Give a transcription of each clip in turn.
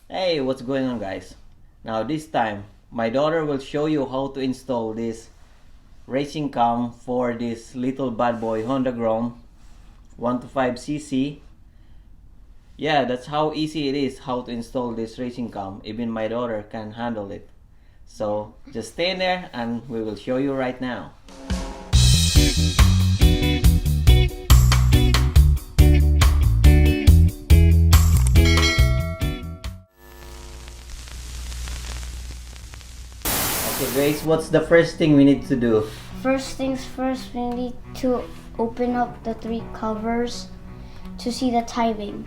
Hey, what's going on, guys? Now this time my daughter will show you how to install this racing cam for this little bad boy Honda Grom 125cc. Yeah, that's how easy it is how to install this racing cam. Even my daughter can handle it. So just stay in there and we will show you right now. Okay Grace, what's the first thing we need to do? First things first, we need to open up the three covers to see the timing.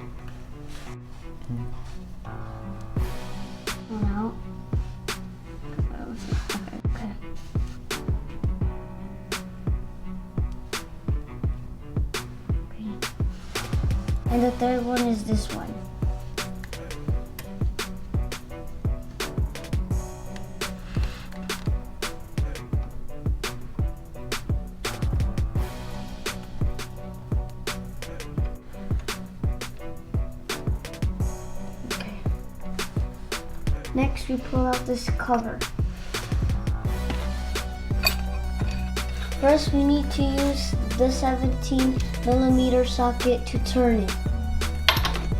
Now, okay. And the third one is this one. Next, we pull out this cover. First, we need to use the 17mm socket to turn it.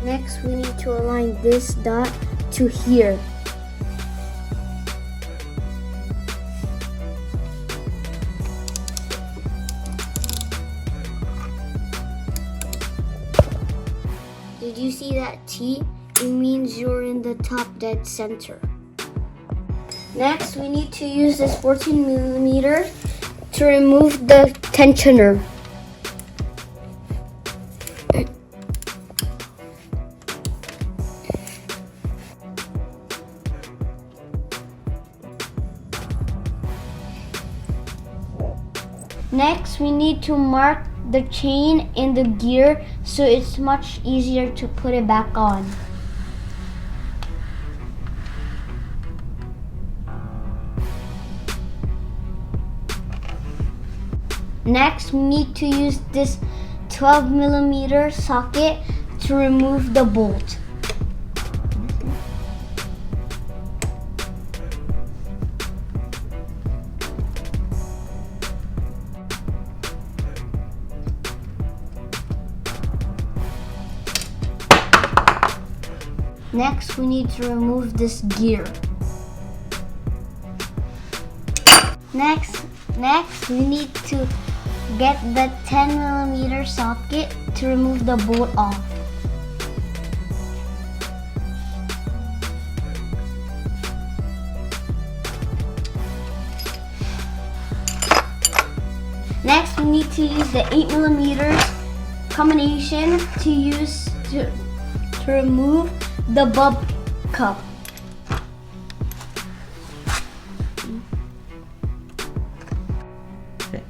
Next, we need to align this dot to here. Did you see that T? It means you're in the top dead center. Next, we need to use this 14mm to remove the tensioner. Next, we need to mark the chain in the gear so it's much easier to put it back on. Next, we need to use this 12mm socket to remove the bolt. Next, we need to remove this gear. Next, we need to get the 10mm socket to remove the bolt off. Next, we need to use the 8mm combination to remove the bulb cup. Okay.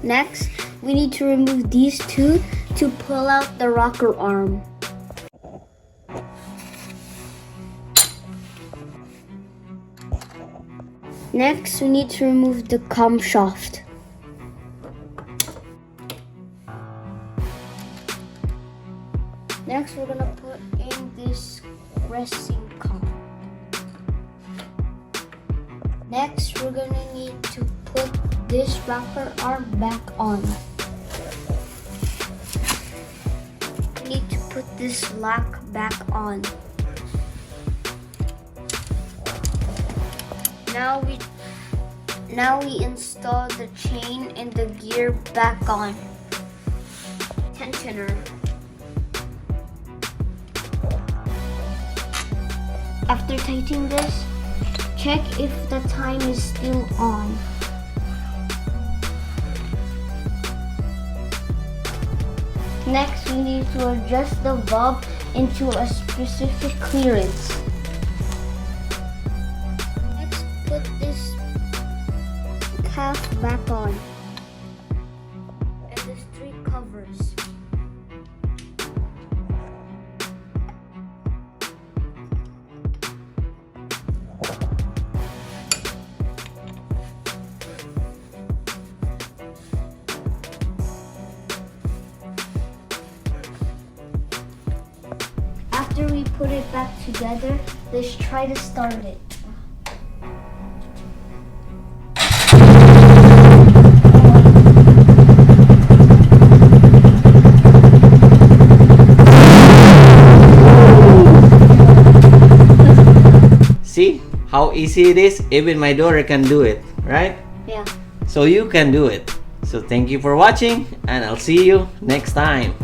Next, we need to remove these two to pull out the rocker arm. Next, we need to remove the camshaft. Next, we're gonna put in this racing cam. Next, we're gonna need to put this rocker arm back on. We need to put this lock back on. Now we install the chain and the gear back on. Tensioner. After tightening this, check if the time is still on. Next, we need to adjust the valve into a specific clearance. Next, put this cap back on. And the three covers. after we put it back together, let's try to start it. See how easy it is? Even my daughter can do it, right? Yeah. So you can do it. So thank you for watching, and I'll see you next time.